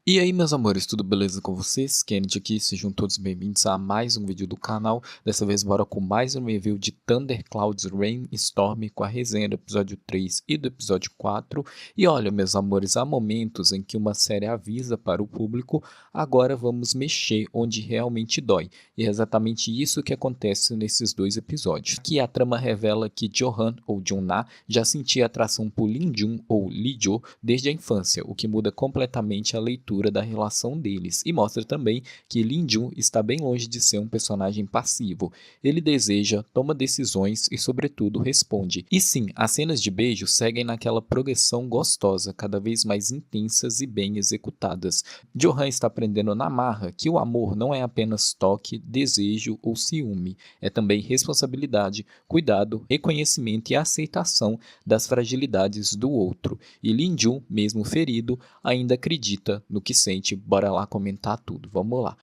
E aí, meus amores, tudo beleza com vocês? Kennedy aqui, sejam todos bem-vindos a mais um vídeo do canal. Dessa vez, bora com mais um review de Thunder Clouds Rain Storm com a resenha do episódio 3 e do episódio 4. E olha, meus amores, há momentos em que uma série avisa para o público, agora vamos mexer onde realmente dói. E é exatamente isso que acontece nesses dois episódios. Aqui a trama revela que Johan, ou Jung-na, já sentia atração por Lim-jun, ou Lee-jo, desde a infância, o que muda completamente a leitura da relação deles, e mostra também que Lim-jun está bem longe de ser um personagem passivo. Ele deseja, toma decisões e, sobretudo, responde. E sim, as cenas de beijo seguem naquela progressão gostosa, cada vez mais intensas e bem executadas. Johan está aprendendo na marra que o amor não é apenas toque, desejo ou ciúme, é também responsabilidade, cuidado, reconhecimento e aceitação das fragilidades do outro. E Lim-jun, mesmo ferido, ainda acredita no que sente. Bora lá comentar tudo, vamos lá.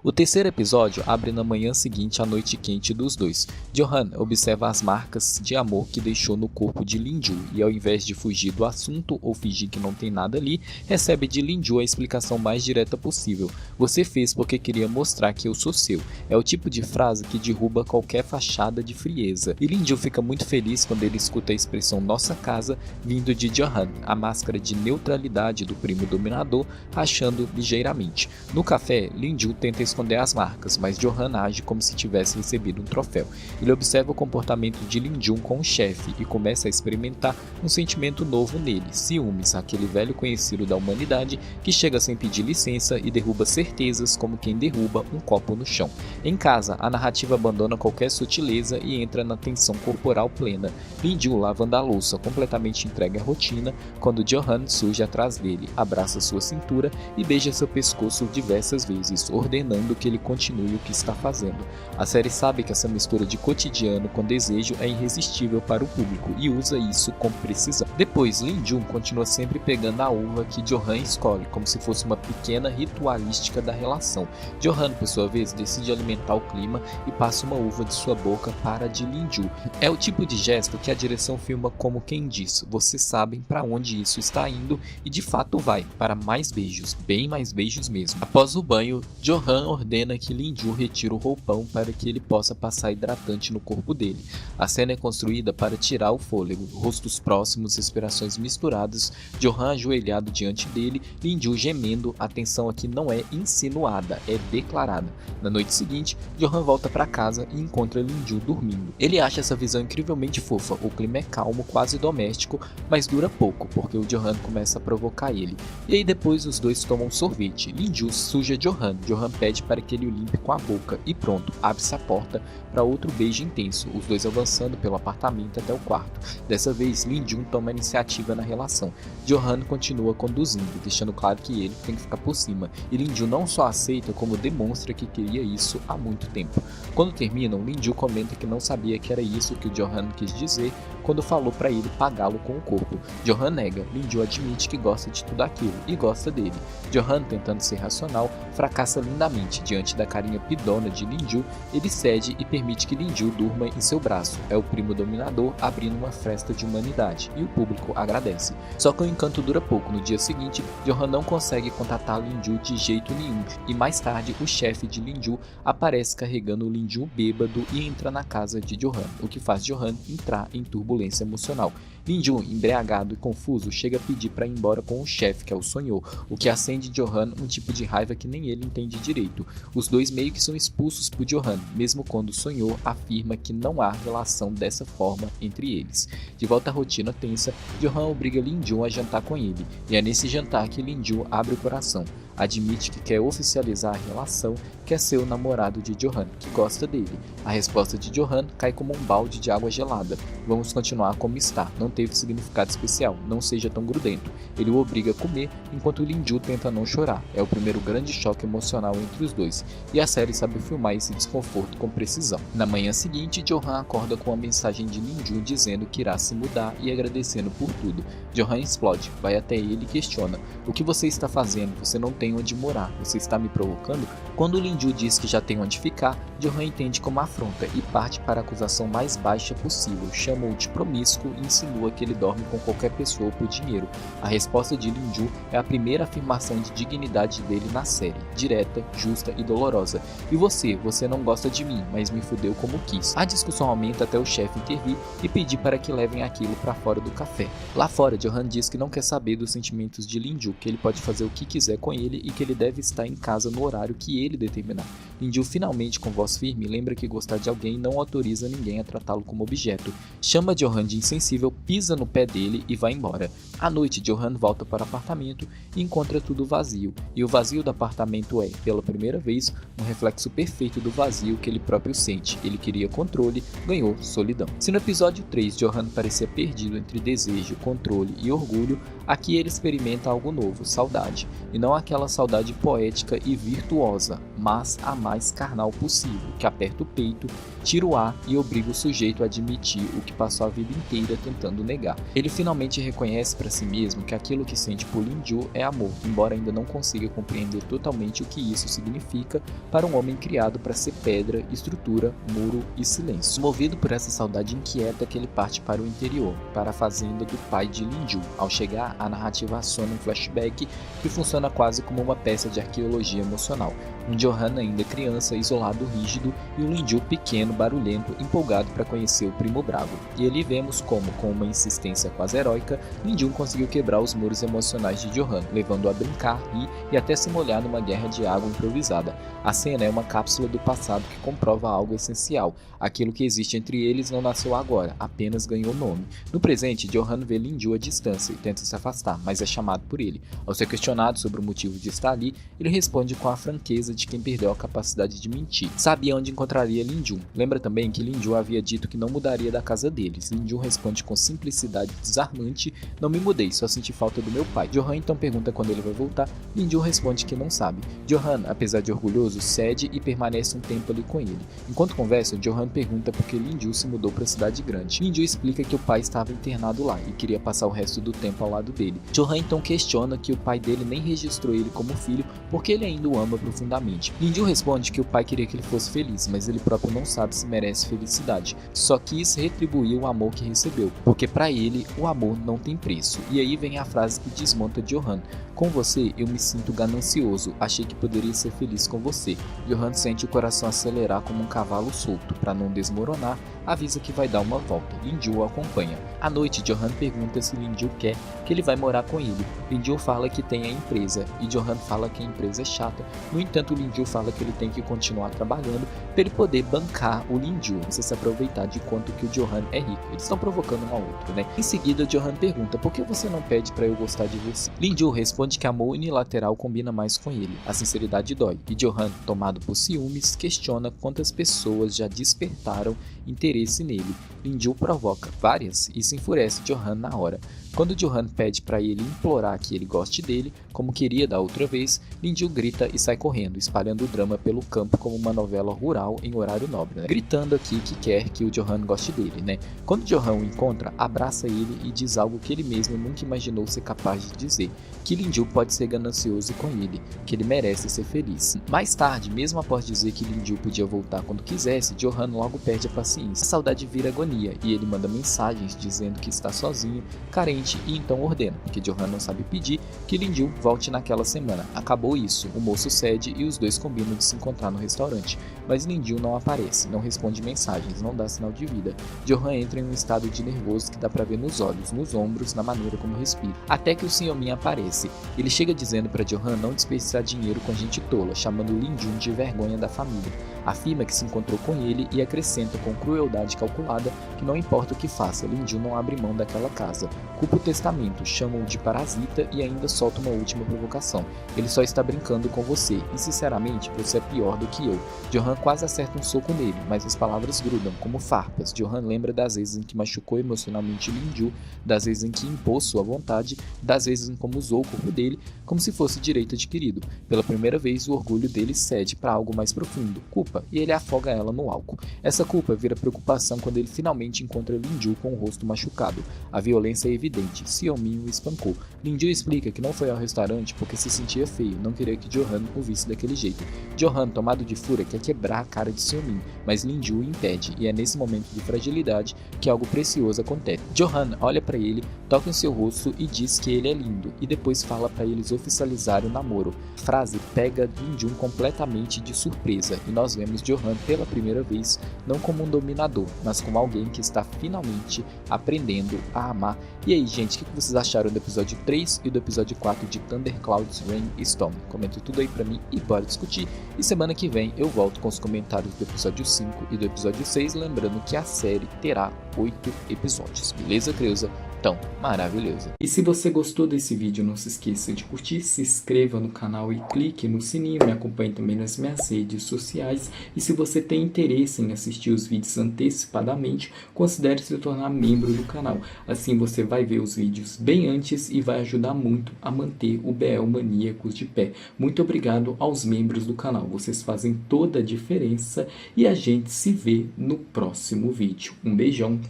O terceiro episódio abre na manhã seguinte à noite quente dos dois. Johan observa as marcas de amor que deixou no corpo de Lim-ju e, ao invés de fugir do assunto ou fingir que não tem nada ali, recebe de Lim-ju a explicação mais direta possível. Você fez porque queria mostrar que eu sou seu. É o tipo de frase que derruba qualquer fachada de frieza. E Lim-ju fica muito feliz quando ele escuta a expressão nossa casa vindo de Johan, a máscara de neutralidade do primo dominador, rachando ligeiramente. No café, Lim-ju tenta esconder as marcas, mas Johan age como se tivesse recebido um troféu. Ele observa o comportamento de Lim-jun com o chefe e começa a experimentar um sentimento novo nele, ciúmes, aquele velho conhecido da humanidade que chega sem pedir licença e derruba certezas como quem derruba um copo no chão. Em casa, a narrativa abandona qualquer sutileza e entra na tensão corporal plena. Lim-jun lavando a louça, completamente entregue à rotina, quando Johan surge atrás dele, abraça sua cintura e beija seu pescoço diversas vezes, ordenando que ele continue o que está fazendo. A série sabe que essa mistura de cotidiano com desejo é irresistível para o público e usa isso com precisão. Depois, Lim-jun continua sempre pegando a uva que Johan escolhe, como se fosse uma pequena ritualística da relação. Johan, por sua vez, decide alimentar o clima e passa uma uva de sua boca para a de Lim-jun. É o tipo de gesto que a direção filma como quem diz, vocês sabem para onde isso está indo, e de fato vai, para mais beijos, bem mais beijos mesmo. Após o banho, Johan ordena que Lim-jun retire o roupão para que ele possa passar hidratante no corpo dele. A cena é construída para tirar o fôlego, rostos próximos, respirações misturadas, Johan ajoelhado diante dele, Lim-jun gemendo. A tensão aqui não é insinuada, é declarada. Na noite seguinte, Johan volta para casa e encontra Lim-jun dormindo. Ele acha essa visão incrivelmente fofa, o clima é calmo, quase doméstico, mas dura pouco, porque o Johan começa a provocar ele. E aí depois os dois tomam sorvete, Lim-jun suja Johan pede para que ele o limpe com a boca e pronto, abre-se a porta para outro beijo intenso, os dois avançando pelo apartamento até o quarto. Dessa vez, Lim-jun toma a iniciativa na relação. Johan continua conduzindo, deixando claro que ele tem que ficar por cima, e Lim-jun não só aceita como demonstra que queria isso há muito tempo. Quando terminam, Lim-jun comenta que não sabia que era isso que o Johan quis dizer quando falou para ele pagá-lo com o corpo. Johan nega, Lim-jun admite que gosta de tudo aquilo e gosta dele. Johan, tentando ser racional, fracassa lindamente diante da carinha pidona de Lim-jun. Ele cede e permite que Lim-jun durma em seu braço. É o primo dominador abrindo uma festa de humanidade e o público agradece. Só que o encanto dura pouco. No dia seguinte, Johan não consegue contatar Lim-jun de jeito nenhum e mais tarde o chefe de Lim-jun aparece carregando o Lim-jun bêbado e entra na casa de Johan, o que faz Johan entrar em turbulência emocional. Lim-jun, embriagado e confuso, chega a pedir para ir embora com o chefe, que é o Sonhô, o que acende em Johan um tipo de raiva que nem ele entende direito. Os dois meio que são expulsos por Johan, mesmo quando o Sonhô afirma que não há relação dessa forma entre eles. De volta à rotina tensa, Johan obriga Lim-jun a jantar com ele, e é nesse jantar que Lim-jun abre o coração. Admite que quer oficializar a relação, quer ser o namorado de Johan, que gosta dele. A resposta de Johan cai como um balde de água gelada. Vamos continuar como está, não teve significado especial, não seja tão grudento. Ele o obriga a comer, enquanto Lim-jun tenta não chorar. É o primeiro grande choque emocional entre os dois, e a série sabe filmar esse desconforto com precisão. Na manhã seguinte, Johan acorda com uma mensagem de Lim-jun dizendo que irá se mudar e agradecendo por tudo. Johan explode, vai até ele e questiona: o que você está fazendo? Você não tem onde morar, você está me provocando? Quando Lim-jun diz que já tem onde ficar, Johan entende como afronta e parte para a acusação mais baixa possível, chama-o de promíscuo e insinua insinua que ele dorme com qualquer pessoa por dinheiro. A resposta de Linju é a primeira afirmação de dignidade dele na série, direta, justa e dolorosa. E você não gosta de mim, mas me fudeu como quis. A discussão aumenta até o chefe intervir e pedir para que levem aquilo para fora do café. Lá fora, Johan diz que não quer saber dos sentimentos de Linju, que ele pode fazer o que quiser com ele e que ele deve estar em casa no horário que ele determinar. Linju finalmente, com voz firme, lembra que gostar de alguém não autoriza ninguém a tratá-lo como objeto. Chama Johan de insensível, pisa no pé dele e vai embora. À noite, Johan volta para o apartamento e encontra tudo vazio. E o vazio do apartamento é, pela primeira vez, um reflexo perfeito do vazio que ele próprio sente. Ele queria controle, ganhou solidão. Se no episódio 3 Johan parecia perdido entre desejo, controle e orgulho, aqui ele experimenta algo novo, saudade. E não aquela saudade poética e virtuosa, mas a mais carnal possível, que aperta o peito, tira o ar e obriga o sujeito a admitir o que passou a vida inteira tentando negar. Ele finalmente reconhece para si mesmo que aquilo que sente por Linju é amor, embora ainda não consiga compreender totalmente o que isso significa para um homem criado para ser pedra, estrutura, muro e silêncio. Movido por essa saudade inquieta que ele parte para o interior, para a fazenda do pai de Linju. Ao chegar, a narrativa aciona um flashback que funciona quase como uma peça de arqueologia emocional. Um Johan ainda criança, isolado, rígido, e um Linju pequeno, barulhento, empolgado para conhecer o primo bravo. E ali vemos como, com uma insistência quase heróica, Linju conseguiu quebrar os muros emocionais de Johan, levando-o a brincar, rir e até se molhar numa guerra de água improvisada. A cena é uma cápsula do passado que comprova algo essencial. Aquilo que existe entre eles não nasceu agora, apenas ganhou nome. No presente, Johan vê Linju à distância e tenta se afastar, mas é chamado por ele. Ao ser questionado sobre o motivo de estar ali, ele responde com a franqueza de quem perdeu a capacidade de mentir. Sabia onde encontraria Linju. Lembra também que Linju havia dito que não mudaria da casa deles. Linju responde com simplicidade desarmante: não me mudei, só senti falta do meu pai. Johan então pergunta quando ele vai voltar. Linju responde que não sabe. Johan, apesar de orgulhoso, cede e permanece um tempo ali com ele. Enquanto conversam, Johan pergunta por que Linju se mudou para a cidade grande. Linju explica que o pai estava internado lá e queria passar o resto do tempo ao lado dele. Johan então questiona que o pai dele nem registrou ele como filho porque ele ainda o ama profundamente. Linju responde que o pai queria que ele fosse feliz, mas ele próprio não sabe se merece felicidade. Só quis retribuir o amor que recebeu, porque para ele o amor não tem preço. E aí vem a frase que desmonta Johan: com você eu me sinto ganancioso, achei que poderia ser feliz com você. Johan sente o coração acelerar como um cavalo solto. Para não desmoronar, avisa que vai dar uma volta. Linju o acompanha. À noite, Johan pergunta se Linju quer que ele vai morar com ele. Linju fala que tem a empresa e Johan fala que a empresa é chata. No entanto, Linju fala que ele tem que continuar trabalhando para ele poder bancar o Linju, precisa se aproveitar de quanto que o Johan é rico. Eles estão provocando um ao outro, né? Em seguida, Johan pergunta: por que você não pede para eu gostar de você? Linju responde que amor unilateral combina mais com ele. A sinceridade dói. E Johan, tomado por ciúmes, questiona quantas pessoas já despertaram interesse nele. Linju provoca várias e se enfurece Johan na hora. Quando Johan pede para ele implorar que ele goste dele, como queria da outra vez, Linju grita e sai correndo, espalhando o drama pelo campo como uma novela rural em horário nobre, né? Gritando aqui que quer que o Johan goste dele, né? Quando Johan o encontra, abraça ele e diz algo que ele mesmo nunca imaginou ser capaz de dizer: que Linju pode ser ganancioso com ele, que ele merece ser feliz. Mais tarde, mesmo após dizer que Linju podia voltar quando quisesse, Johan logo perde a paciência. A saudade vira agonia e ele manda mensagens dizendo que está sozinho, carente, e então ordena, porque Johan não sabe pedir, que Linju volte naquela semana. Acabou isso, o moço cede e os dois combinam de se encontrar no restaurante, mas Linju não aparece, não responde mensagens, não dá sinal de vida. Johan entra em um estado de nervoso que dá pra ver nos olhos, nos ombros, na maneira como respira. Até que o Sr. Min aparece. Ele chega dizendo para Johan não desperdiçar dinheiro com gente tola, chamando Linju de vergonha da família. Afirma que se encontrou com ele e acrescenta com crueldade calculada que não importa o que faça, Linju não abre mão daquela casa. Culpa o testamento, chama-o de parasita e ainda solta uma última provocação: ele só está brincando com você e sinceramente você é pior do que eu. Johan quase acerta um soco nele, mas as palavras grudam como farpas. Johan lembra das vezes em que machucou emocionalmente Linju, das vezes em que impôs sua vontade, das vezes em como usou o corpo dele como se fosse direito adquirido. Pela primeira vez o orgulho dele cede para algo mais profundo, culpa, e ele afoga ela no álcool. Essa culpa vira preocupação quando ele finalmente encontra Linju com o rosto machucado. A violência é evidente dente. Xiaomin o espancou. Linju explica que não foi ao restaurante porque se sentia feio, não queria que Johan o visse daquele jeito. Johan, tomado de fúria, quer quebrar a cara de Xiaomin, mas Linju o impede, e é nesse momento de fragilidade que algo precioso acontece. Johan olha para ele, toca em seu rosto e diz que ele é lindo, e depois fala para eles oficializarem o namoro. A frase pega Linju completamente de surpresa, e nós vemos Johan pela primeira vez não como um dominador, mas como alguém que está finalmente aprendendo a amar. E aí, gente, o que vocês acharam do episódio 3 e do episódio 4 de Thunder Clouds Rain Storm? Comenta tudo aí pra mim e bora discutir. E semana que vem eu volto com os comentários do episódio 5 e do episódio 6, lembrando que a série terá 8 episódios. Beleza, Creuza? Então, maravilhoso. E se você gostou desse vídeo, não se esqueça de curtir, se inscreva no canal e clique no sininho, me acompanhe também nas minhas redes sociais. E se você tem interesse em assistir os vídeos antecipadamente, considere se tornar membro do canal. Assim você vai ver os vídeos bem antes e vai ajudar muito a manter o BL Maníacos de pé. Muito obrigado aos membros do canal, vocês fazem toda a diferença e a gente se vê no próximo vídeo. Um beijão,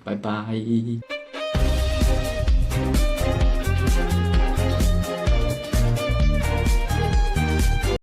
bye bye!